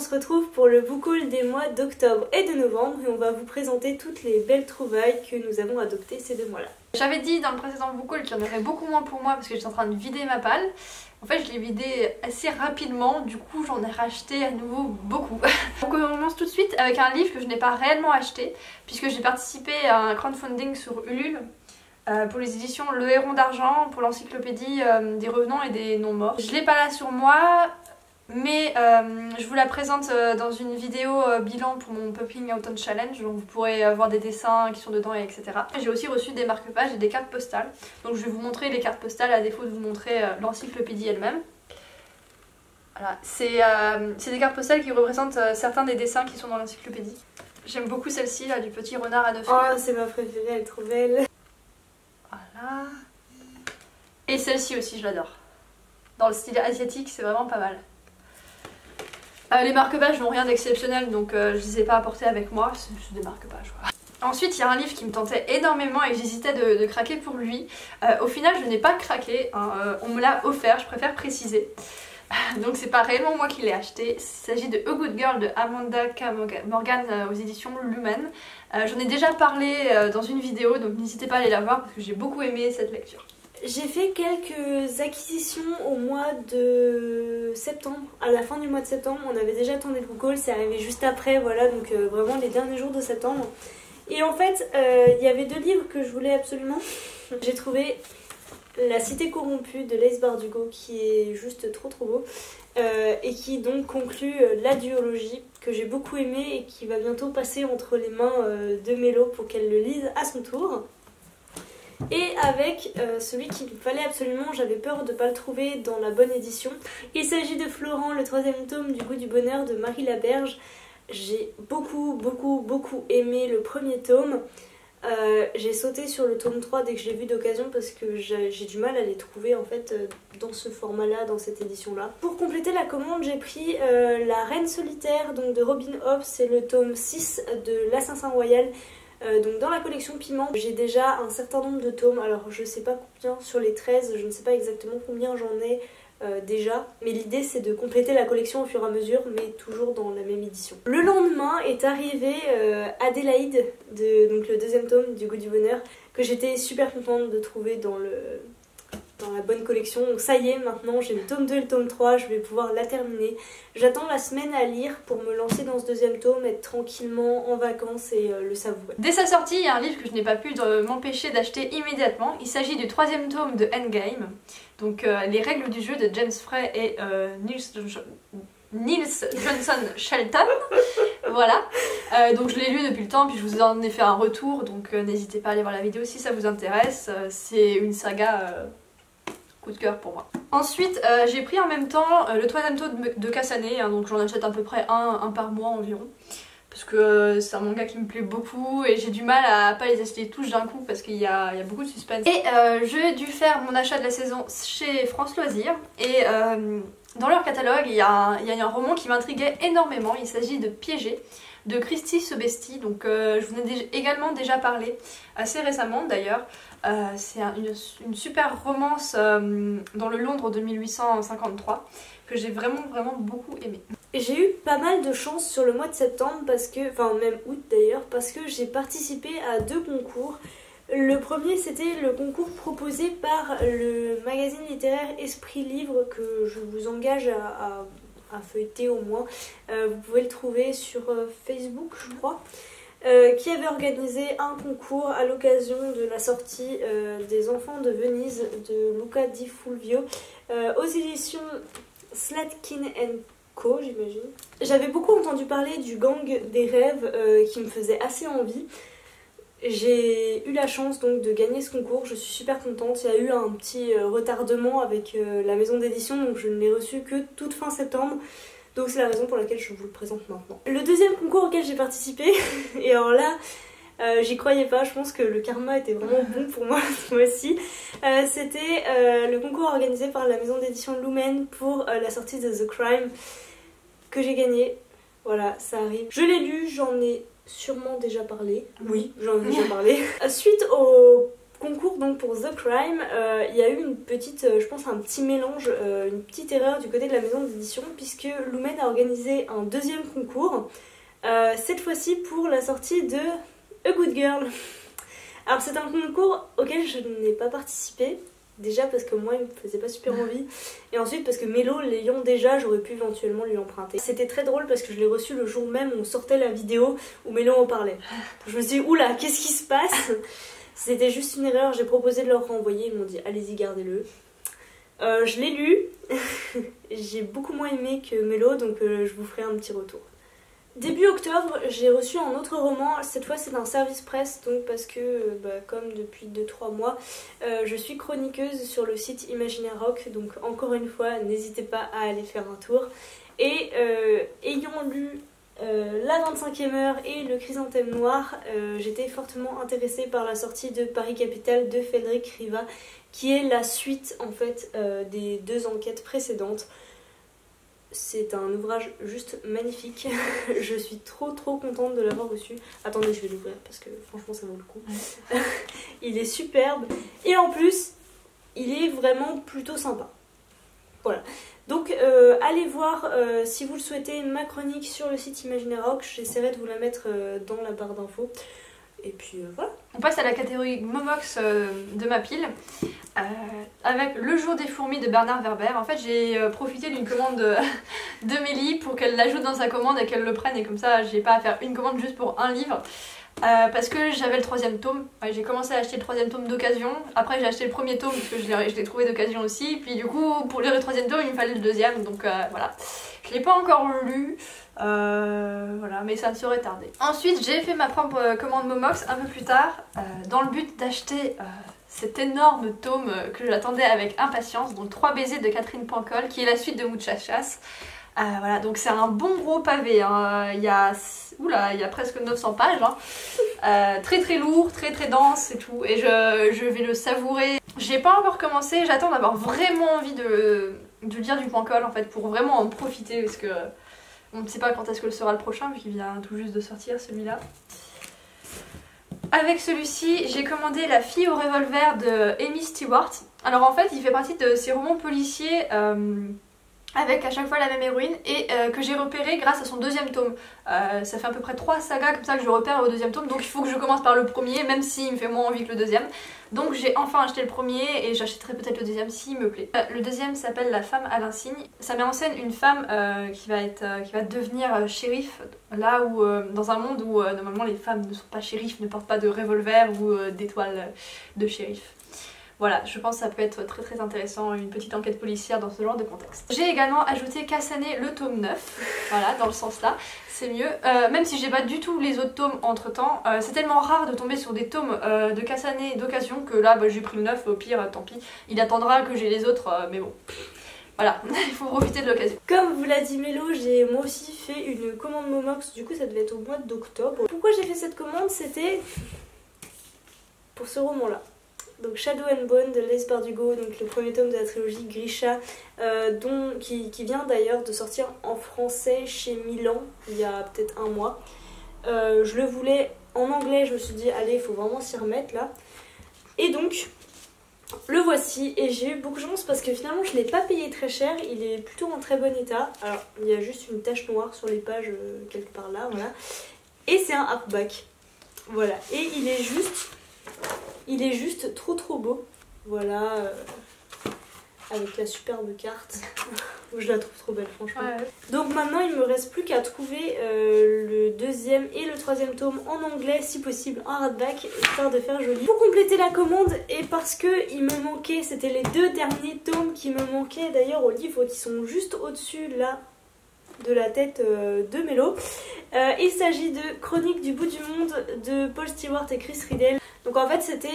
se retrouve pour le book haul des mois d'octobre et de novembre et on va vous présenter toutes les belles trouvailles que nous avons adoptées ces 2 mois-là. J'avais dit dans le précédent book haul qu'il y en aurait beaucoup moins pour moi parce que j'étais en train de vider ma palle. En fait je l'ai vidé assez rapidement, du coup j'en ai racheté à nouveau beaucoup. Donc on commence tout de suite avec un livre que je n'ai pas réellement acheté puisque j'ai participé à un crowdfunding sur Ulule. Pour les éditions Le Héron d'Argent, pour l'encyclopédie des revenants et des non-morts. Je l'ai pas là sur moi, mais je vous la présente dans une vidéo bilan pour mon Popping Autumn Challenge, donc vous pourrez voir des dessins qui sont dedans, etc. J'ai aussi reçu des marque-pages et des cartes postales, donc je vais vous montrer les cartes postales à défaut de vous montrer l'encyclopédie elle-même. Voilà, c'est des cartes postales qui représentent certains des dessins qui sont dans l'encyclopédie. J'aime beaucoup celle-ci là, du petit renard à 9 ans. Oh, c'est ma préférée, elle est trop belle. Voilà. Et celle-ci aussi, je l'adore. Dans le style asiatique, c'est vraiment pas mal. Les marque-pages n'ont rien d'exceptionnel, donc je les ai pas apportés avec moi. C'est des marque-pages. Voilà. Ensuite, il y a un livre qui me tentait énormément et j'hésitais de craquer pour lui. Au final, je n'ai pas craqué. Hein. On me l'a offert, je préfère préciser. Donc c'est pas réellement moi qui l'ai acheté. Il s'agit de A Good Girl de Amanda K. Morgan aux éditions Lumen. J'en ai déjà parlé dans une vidéo, donc n'hésitez pas à aller la voir parce que j'ai beaucoup aimé cette lecture. J'ai fait quelques acquisitions au mois de septembre, à la fin du mois de septembre. On avait déjà tourné le book haul, c'est arrivé juste après, voilà, donc vraiment les derniers jours de septembre. Et en fait, il y avait 2 livres que je voulais absolument. J'ai trouvé La Cité corrompue de Laïs Bardugo qui est juste trop beau et qui donc conclut la duologie que j'ai beaucoup aimé et qui va bientôt passer entre les mains de Mélo pour qu'elle le lise à son tour. Et avec celui qu'il me fallait absolument, j'avais peur de ne pas le trouver dans la bonne édition. Il s'agit de Florent, le 3e tome du Goût du bonheur de Marie Laberge. J'ai beaucoup aimé le 1er tome. J'ai sauté sur le tome 3 dès que je l'ai vu d'occasion parce que j'ai du mal à les trouver en fait dans ce format là, dans cette édition là. Pour compléter la commande, j'ai pris La Reine solitaire donc de Robin Hobb, c'est le tome 6 de L'Assassin Royal. Donc dans la collection Piment, j'ai déjà un certain nombre de tomes, alors je sais pas combien sur les 13, je ne sais pas exactement combien j'en ai déjà, mais l'idée c'est de compléter la collection au fur et à mesure, mais toujours dans la même édition. Le lendemain est arrivé Adélaïde, donc le 2e tome du Goût du bonheur, que j'étais super contente de trouver dans la bonne collection. Donc ça y est, maintenant j'ai le tome 2 et le tome 3, je vais pouvoir la terminer. J'attends la semaine à lire pour me lancer dans ce 2e tome, être tranquillement en vacances et le savourer. Dès sa sortie, il y a un livre que je n'ai pas pu m'empêcher d'acheter immédiatement. Il s'agit du 3e tome de Endgame, donc les règles du jeu de James Frey et Niels Johnson Shelton. Voilà, donc je l'ai lu depuis le temps, puis je vous en ai fait un retour, donc n'hésitez pas à aller voir la vidéo si ça vous intéresse. C'est une saga coup de cœur pour moi. Ensuite, j'ai pris en même temps le 3e tome de Kasane, hein, donc j'en achète à peu près un par mois environ. Parce que c'est un manga qui me plaît beaucoup et j'ai du mal à pas les acheter tous d'un coup parce qu'il y a beaucoup de suspense. Et j'ai dû faire mon achat de la saison chez France Loisirs et dans leur catalogue il y a un roman qui m'intriguait énormément. Il s'agit de Piégé de Christy Sebesti, donc je vous en ai également déjà parlé assez récemment d'ailleurs. C'est une super romance dans le Londres de 1853 que j'ai vraiment beaucoup aimé. J'ai eu pas mal de chance sur le mois de septembre parce que, enfin même août d'ailleurs, parce que j'ai participé à 2 concours. Le premier c'était le concours proposé par le magazine littéraire Esprit Livre que je vous engage à feuilleter au moins. Vous pouvez le trouver sur Facebook je crois. Qui avait organisé un concours à l'occasion de la sortie des Enfants de Venise de Luca Di Fulvio aux éditions Slatkin & Co, j'imagine. J'avais beaucoup entendu parler du Gang des rêves qui me faisait assez envie. J'ai eu la chance donc de gagner ce concours, je suis super contente. Il y a eu un petit retardement avec la maison d'édition, donc je ne l'ai reçu que toute fin septembre. Donc c'est la raison pour laquelle je vous le présente maintenant. Le 2e concours auquel j'ai participé, et alors là, j'y croyais pas, je pense que le karma était vraiment bon pour moi ce mois-ci. C'était le concours organisé par la maison d'édition Lumen pour la sortie de The Crime, que j'ai gagné. Voilà, ça arrive. Je l'ai lu, j'en ai sûrement déjà parlé. Oui, j'en ai déjà parlé. Suite au concours donc pour The Crime, il y a eu une petite, je pense un petit mélange, une petite erreur du côté de la maison d'édition puisque Lumen a organisé un deuxième concours, cette fois-ci pour la sortie de A Good Girl. Alors c'est un concours auquel je n'ai pas participé, déjà parce que moi il me faisait pas super envie, et ensuite parce que Mélo l'ayant déjà, j'aurais pu éventuellement lui emprunter. C'était très drôle parce que je l'ai reçu le jour même où on sortait la vidéo où Mélo en parlait. Je me suis dit oula, qu'est-ce qui se passe? C'était juste une erreur, j'ai proposé de leur renvoyer, ils m'ont dit allez-y gardez-le. Je l'ai lu, j'ai beaucoup moins aimé que Mélo, donc je vous ferai un petit retour. Début octobre, j'ai reçu un autre roman, cette fois c'est un service presse, donc parce que comme depuis 2-3 mois, je suis chroniqueuse sur le site Imaginaire Rock, donc encore une fois, n'hésitez pas à aller faire un tour. Et ayant lu La 25e heure et Le Chrysanthème Noir, j'étais fortement intéressée par la sortie de Paris Capitale de Frédéric Riva, qui est la suite en fait des 2 enquêtes précédentes. C'est un ouvrage juste magnifique. Je suis trop contente de l'avoir reçu. Attendez, je vais l'ouvrir parce que franchement ça vaut le coup. Il est superbe et en plus il est vraiment plutôt sympa. Voilà. Donc allez voir si vous le souhaitez ma chronique sur le site Imaginaire Rock. J'essaierai de vous la mettre dans la barre d'infos. Et puis voilà. On passe à la catégorie Momox de ma pile. Avec Le Jour des fourmis de Bernard Werber. En fait j'ai profité d'une commande de Mélie pour qu'elle l'ajoute dans sa commande et qu'elle le prenne, et comme ça j'ai pas à faire une commande juste pour un livre. Parce que j'avais le 3e tome, j'ai commencé à acheter le 3e tome d'occasion, après j'ai acheté le 1er tome parce que je l'ai trouvé d'occasion aussi, puis du coup pour lire le 3e tome il me fallait le 2e, donc voilà. Je l'ai pas encore lu, voilà, mais ça ne saurait tarder. Ensuite j'ai fait ma propre commande Momox un peu plus tard, dans le but d'acheter cet énorme tome que j'attendais avec impatience, donc 3 baisers de Catherine Pancol, qui est la suite de Muchachas. Voilà, donc c'est un bon gros pavé, hein. Il y a presque 900 pages, hein. Très lourd, très dense et tout, et je vais le savourer. J'ai pas encore commencé, j'attends d'avoir vraiment envie de lire du Pancol en fait, pour vraiment en profiter, parce que on ne sait pas quand est-ce que sera le prochain, vu qu'il vient tout juste de sortir celui-là. Avec celui-ci, j'ai commandé La fille au revolver de Amy Stewart. Alors en fait, il fait partie de ces romans policiers avec à chaque fois la même héroïne, et que j'ai repéré grâce à son 2e tome. Ça fait à peu près 3 sagas comme ça que je repère au 2e tome, donc il faut que je commence par le premier, même s'il me fait moins envie que le 2e. Donc j'ai enfin acheté le premier et j'achèterai peut-être le 2e s'il me plaît. Le 2e s'appelle La femme à l'insigne. Ça met en scène une femme qui va devenir shérif, là où dans un monde où normalement les femmes ne sont pas shérifs, ne portent pas de revolver ou d'étoiles de shérif. Voilà, je pense que ça peut être très intéressant, une petite enquête policière dans ce genre de contexte. J'ai également ajouté Cassane le tome 9, voilà, dans le sens là, c'est mieux. Même si j'ai pas du tout les autres tomes entre temps, c'est tellement rare de tomber sur des tomes de Cassane d'occasion que là j'ai pris le 9, au pire tant pis, il attendra que j'ai les autres, mais bon. Voilà, il faut profiter de l'occasion. Comme vous l'a dit Mélo, j'ai moi aussi fait une commande Momox, du coup ça devait être au mois d'octobre. Pourquoi j'ai fait cette commande? C'était pour ce roman-là. Donc Shadow and Bone de Lace Bardugo, donc le 1er tome de la trilogie Grisha, qui vient d'ailleurs de sortir en français chez Milan il y a peut-être un mois. Je le voulais en anglais, je me suis dit allez, il faut vraiment s'y remettre là. Et donc le voici, et j'ai eu beaucoup de chance parce que finalement je ne l'ai pas payé très cher, il est plutôt en très bon état. Alors il y a juste une tache noire sur les pages quelque part là, voilà. Et c'est un hardback, voilà, et il est juste trop beau, voilà, avec la superbe carte. Je la trouve trop belle franchement. Ouais. Donc maintenant il me reste plus qu'à trouver le 2e et le 3e tome en anglais, si possible en hardback, histoire de faire joli. Pour compléter la commande, et parce que il me manquait, c'était les 2 derniers tomes qui me manquaient d'ailleurs au livre, qui sont juste au-dessus là de la tête de Mélo. Il s'agit de Chronique du bout du monde de Paul Stewart et Chris Riddell. Donc en fait c'était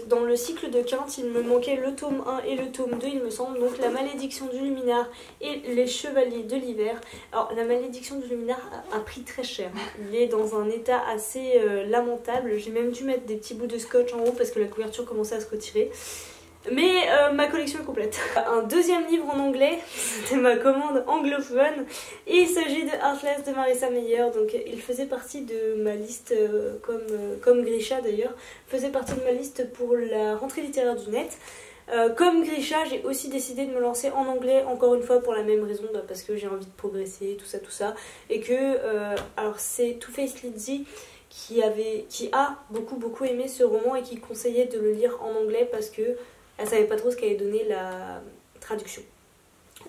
dans le cycle de Quinte, il me manquait le tome 1 et le tome 2 il me semble, donc La malédiction du luminaire et Les chevaliers de l'hiver. Alors La malédiction du luminaire a pris très cher, il est dans un état assez lamentable, j'ai même dû mettre des petits bouts de scotch en haut parce que la couverture commençait à se retirer. Mais ma collection est complète. Un deuxième livre en anglais, c'était ma commande anglophone. Et il s'agit de Heartless de Marissa Meyer. Donc il faisait partie de ma liste, comme Grisha d'ailleurs, faisait partie de ma liste pour la rentrée littéraire du net. Comme Grisha, j'ai aussi décidé de me lancer en anglais, encore une fois pour la même raison, parce que j'ai envie de progresser, tout ça. Et que, alors c'est Two Faced Lizzie qui a beaucoup aimé ce roman et qui conseillait de le lire en anglais parce que elle savait pas trop ce qu'allait donner la traduction.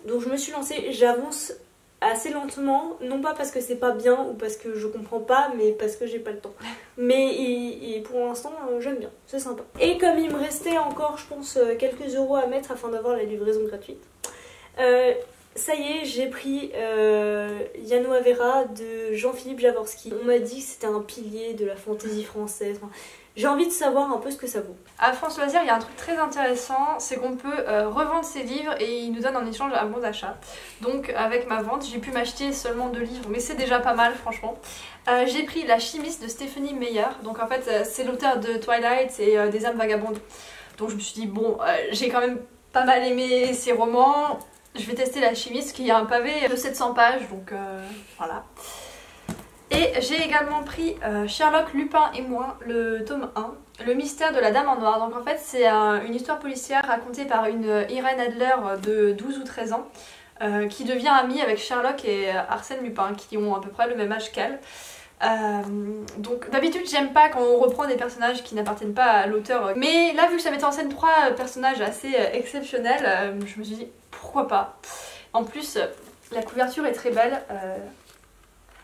Donc je me suis lancée, j'avance assez lentement, non pas parce que c'est pas bien ou parce que je comprends pas, mais parce que j'ai pas le temps. Mais pour l'instant, j'aime bien, c'est sympa. Et comme il me restait encore, je pense, quelques euros à mettre afin d'avoir la livraison gratuite, ça y est, j'ai pris Yano Vera de Jean-Philippe Jaworski. On m'a dit que c'était un pilier de la fantaisie française. Enfin, j'ai envie de savoir un peu ce que ça vaut. À France Loisirs, il y a un truc très intéressant, c'est qu'on peut revendre ses livres et ils nous donnent en échange un bon d'achat. Donc avec ma vente, j'ai pu m'acheter seulement 2 livres, mais c'est déjà pas mal franchement. J'ai pris La Chimiste de Stephenie Meyer. Donc en fait, c'est l'auteur de Twilight et des âmes vagabondes. Donc je me suis dit, bon, j'ai quand même pas mal aimé ses romans. Je vais tester La Chimiste qui a un pavé de 700 pages, donc voilà. Et j'ai également pris Sherlock, Lupin et moi, le tome 1, Le mystère de la Dame en Noir. Donc en fait c'est une histoire policière racontée par une Irène Adler de 12 ou 13 ans qui devient amie avec Sherlock et Arsène Lupin qui ont à peu près le même âge qu'elle. Donc d'habitude j'aime pas quand on reprend des personnages qui n'appartiennent pas à l'auteur, mais là vu que ça mettait en scène 3 personnages assez exceptionnels, je me suis dit pourquoi pas. En plus la couverture est très belle.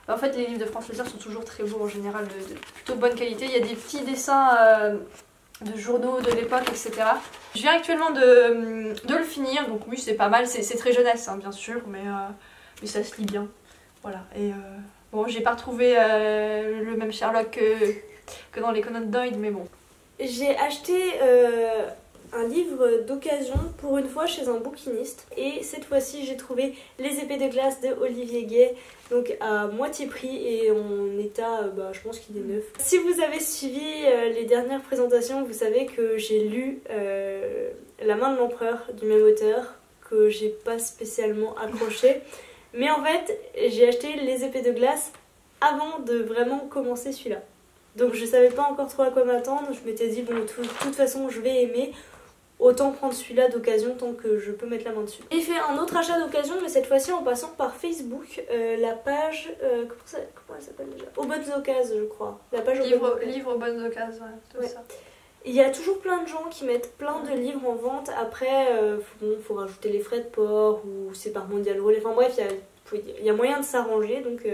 En fait les livres de France Loisirs sont toujours très beaux en général, de plutôt bonne qualité. Il y a des petits dessins de journaux de l'époque, etc. Je viens actuellement de le finir, donc oui c'est pas mal, c'est très jeunesse hein, bien sûr, mais ça se lit bien. Voilà, et bon j'ai pas retrouvé le même Sherlock que dans les Conan Doyle, mais bon. J'ai acheté un livre d'occasion pour une fois chez un bouquiniste et cette fois-ci j'ai trouvé Les épées de glace de Olivier Gay, donc à moitié prix et en état, je pense qu'il est neuf. Si vous avez suivi les dernières présentations, vous savez que j'ai lu La main de l'empereur du même auteur, que j'ai pas spécialement accroché, mais en fait j'ai acheté Les épées de glace avant de vraiment commencer celui-là. Donc je savais pas encore trop à quoi m'attendre, je m'étais dit bon de toute façon je vais aimer, autant prendre celui-là d'occasion tant que je peux mettre la main dessus. J'ai fait un autre achat d'occasion mais cette fois-ci en passant par Facebook, la page, comment elle s'appelle déjà, Aux bonnes occasions je crois. La page Livre aux bonnes occasions, ouais. Ça. Il y a toujours plein de gens qui mettent plein de livres en vente, après faut rajouter les frais de port ou c'est par Mondial Relais, enfin bref il y a moyen de s'arranger, donc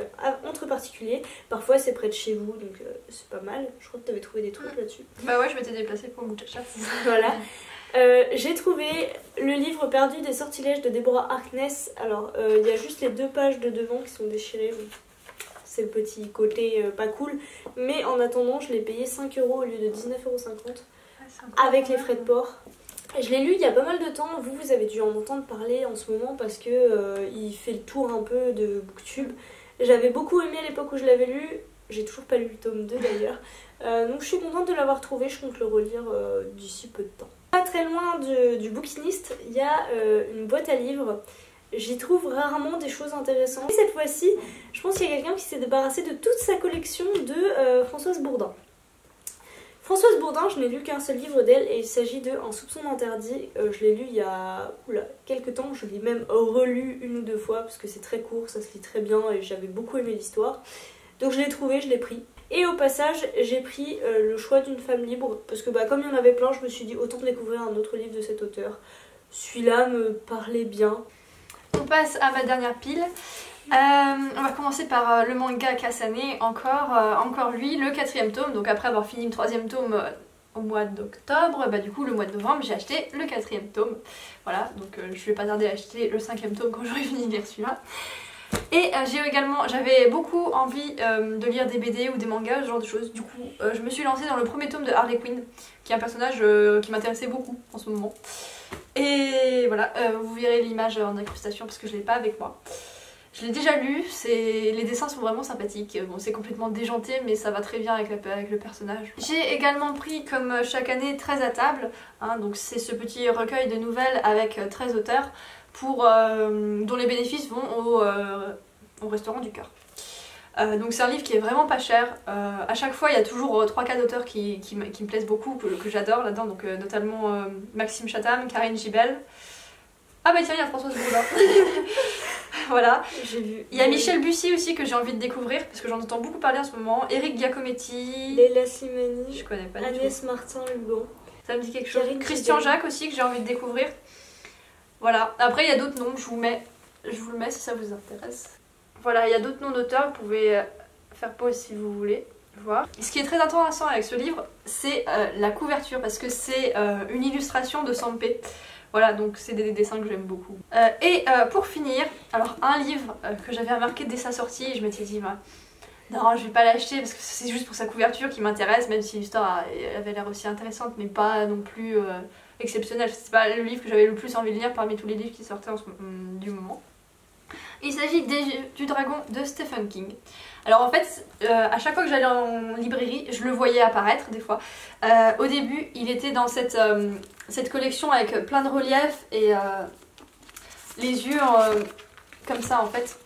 entre particuliers, parfois c'est près de chez vous, donc c'est pas mal. Je crois que tu avais trouvé des trucs là-dessus. Bah ouais, je m'étais déplacée pour Muchacha. Voilà. J'ai trouvé le livre perdu des sortilèges de Deborah Harkness. Alors il y a juste les 2 pages de devant qui sont déchirées, bon. C'est le petit côté pas cool, mais en attendant je l'ai payé 5 € au lieu de 19,50 € avec les frais de port. Je l'ai lu il y a pas mal de temps, vous avez dû en entendre parler en ce moment parce que il fait le tour un peu de Booktube. J'avais beaucoup aimé à l'époque où je l'avais lu, j'ai toujours pas lu le tome 2 d'ailleurs. Donc je suis contente de l'avoir trouvé, je compte le relire d'ici peu de temps. Pas très loin du bouquiniste, il y a une boîte à livres. J'y trouve rarement des choses intéressantes. Et cette fois-ci, je pense qu'il y a quelqu'un qui s'est débarrassé de toute sa collection de Françoise Bourdin. Françoise Bourdin, je n'ai lu qu'un seul livre d'elle et il s'agit de Un soupçon d'interdit. Je l'ai lu il y a quelques temps, je l'ai même relu 1 ou 2 fois parce que c'est très court, ça se lit très bien et j'avais beaucoup aimé l'histoire. Donc je l'ai trouvé, je l'ai pris. Et au passage, j'ai pris Le choix d'une femme libre parce que comme il y en avait plein, je me suis dit autant découvrir un autre livre de cet auteur. Celui-là me parlait bien. On passe à ma dernière pile. On va commencer par le manga Kasane, encore lui, le 4e tome. Donc après avoir fini le 3e tome au mois d'octobre, du coup le mois de novembre j'ai acheté le 4e tome. Voilà, donc je vais pas tarder à acheter le 5e tome quand j'aurai fini de lire celui-là. Et j'avais beaucoup envie de lire des BD ou des mangas, ce genre de choses. Du coup je me suis lancée dans le 1er tome de Harley Quinn, qui est un personnage qui m'intéressait beaucoup en ce moment. Et voilà, vous verrez l'image en incrustation parce que je l'ai pas avec moi. Je l'ai déjà lu, les dessins sont vraiment sympathiques. Bon, c'est complètement déjanté, mais ça va très bien avec le personnage. J'ai également pris, comme chaque année, 13 à table. Hein, donc c'est ce petit recueil de nouvelles avec 13 auteurs dont les bénéfices vont au Restaurant du Cœur. Donc c'est un livre qui est vraiment pas cher. À chaque fois, il y a toujours 3-4 auteurs qui me plaisent beaucoup, que j'adore là-dedans. Donc notamment Maxime Chatham, Karine Gibel. Ah bah tiens, il y a Françoise Bourdin. Voilà. J'ai vu. Il y a Michel Bussy aussi que j'ai envie de découvrir parce que j'en entends beaucoup parler en ce moment. Eric Giacometti. Léla Slimani. Je connais pas du Agnès tout. Martin-Lugan. Ça me dit quelque chose. Karine Christian Gibel. Jacques aussi que j'ai envie de découvrir. Voilà. Après il y a d'autres noms, je vous le mets si ça vous intéresse. Voilà, il y a d'autres noms d'auteurs, vous pouvez faire pause si vous voulez voir. Ce qui est très intéressant avec ce livre, c'est la couverture parce que c'est une illustration de Sampé. Voilà, donc c'est des dessins que j'aime beaucoup. Pour finir, alors un livre que j'avais remarqué dès sa sortie et je m'étais dit bah, non, je vais pas l'acheter parce que c'est juste pour sa couverture qui m'intéresse, même si l'histoire avait l'air aussi intéressante mais pas non plus exceptionnelle. C'est pas le livre que j'avais le plus envie de lire parmi tous les livres qui sortaient du moment. Il s'agit du Dragon de Stephen King. Alors en fait, à chaque fois que j'allais en librairie, je le voyais apparaître des fois. Au début, il était dans cette collection avec plein de reliefs et les yeux comme ça en fait.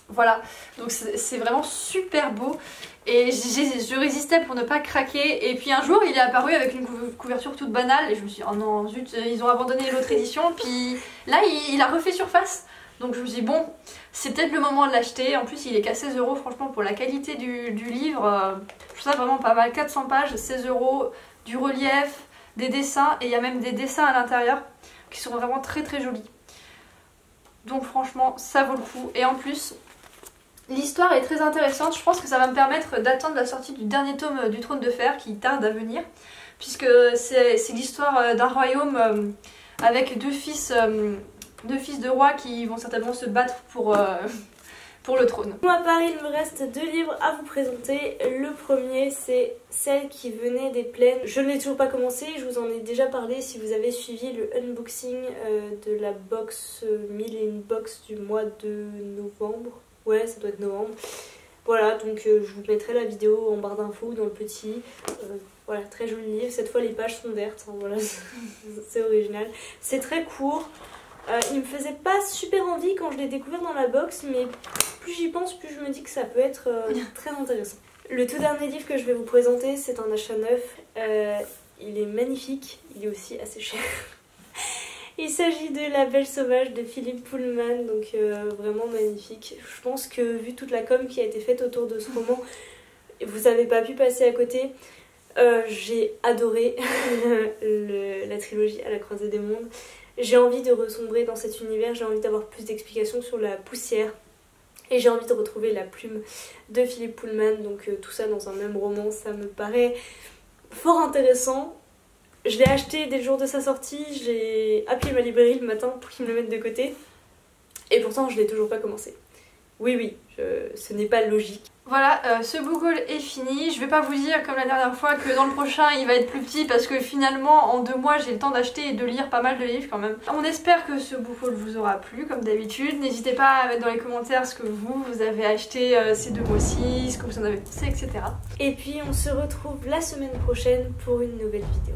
Voilà, donc c'est vraiment super beau. Et je résistais pour ne pas craquer. Et puis un jour, il est apparu avec une couverture toute banale. Et je me suis dit, oh non, zut, ils ont abandonné l'autre édition. Puis là, il a refait surface. Donc je me suis dit, bon, c'est peut-être le moment de l'acheter. En plus, il est qu'à 16 €, franchement, pour la qualité du livre. Je trouve ça vraiment pas mal. 400 pages, 16 €, du relief, des dessins. Et il y a même des dessins à l'intérieur qui sont vraiment très très jolis. Donc franchement, ça vaut le coup. Et en plus, l'histoire est très intéressante. Je pense que ça va me permettre d'attendre la sortie du dernier tome du Trône de Fer qui tarde à venir. Puisque c'est l'histoire d'un royaume avec deux fils de rois qui vont certainement se battre pour le trône. Pour ma part, il me reste 2 livres à vous présenter. Le premier, c'est Celle qui venait des plaines. Je ne l'ai toujours pas commencé, je vous en ai déjà parlé si vous avez suivi le unboxing de la box 1001 box du mois de novembre. Ouais, ça doit être novembre. Voilà, donc je vous mettrai la vidéo en barre d'infos dans le petit. Voilà, très joli livre. Cette fois, les pages sont vertes. Hein, voilà, c'est original. C'est très court. Il me faisait pas super envie quand je l'ai découvert dans la box, mais plus j'y pense, plus je me dis que ça peut être très intéressant. Le tout dernier livre que je vais vous présenter, c'est un achat neuf. Il est magnifique, il est aussi assez cher. Il s'agit de La Belle Sauvage de Philippe Pullman, donc vraiment magnifique. Je pense que vu toute la com qui a été faite autour de ce roman, vous n'avez pas pu passer à côté. J'ai adoré la trilogie À la croisée des mondes. J'ai envie de ressombrer dans cet univers, j'ai envie d'avoir plus d'explications sur la poussière. Et j'ai envie de retrouver la plume de Philippe Pullman, donc tout ça dans un même roman, ça me paraît fort intéressant. Je l'ai acheté dès le jour de sa sortie, j'ai appelé ma librairie le matin pour qu'ils me le mettent de côté. Et pourtant je l'ai toujours pas commencé. Oui, ce n'est pas logique. Voilà, ce book haul est fini. Je vais pas vous dire comme la dernière fois que dans le prochain il va être plus petit parce que finalement en 2 mois j'ai le temps d'acheter et de lire pas mal de livres quand même. On espère que ce book haul vous aura plu comme d'habitude. N'hésitez pas à mettre dans les commentaires ce que vous avez acheté ces 2 mois-ci, ce que vous en avez pensé, etc. Et puis on se retrouve la semaine prochaine pour une nouvelle vidéo.